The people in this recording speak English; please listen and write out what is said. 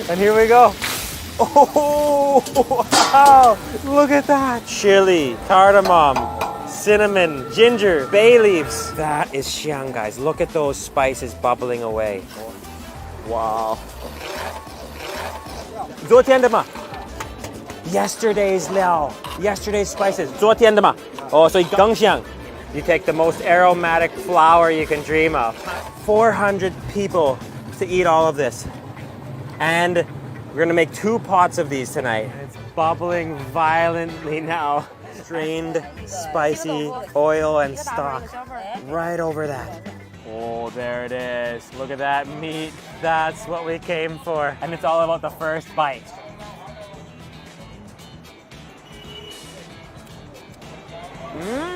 And here we go. Oh, wow. Look at that. Chili, cardamom, cinnamon, ginger, bay leaves. That is xiang, guys. Look at those spices bubbling away. Wow. 昨天的吗? Yesterday's liao. Yesterday's spices. 昨天的吗? Oh, so 更香. You take the most aromatic flour you can dream of. 400 people to eat all of this. And we're gonna make 2 pots of these tonight. It's bubbling violently now. Strained, spicy oil and stock right over that. Oh, there it is. Look at that meat. That's what we came for. And it's all about the first bite. Mmm.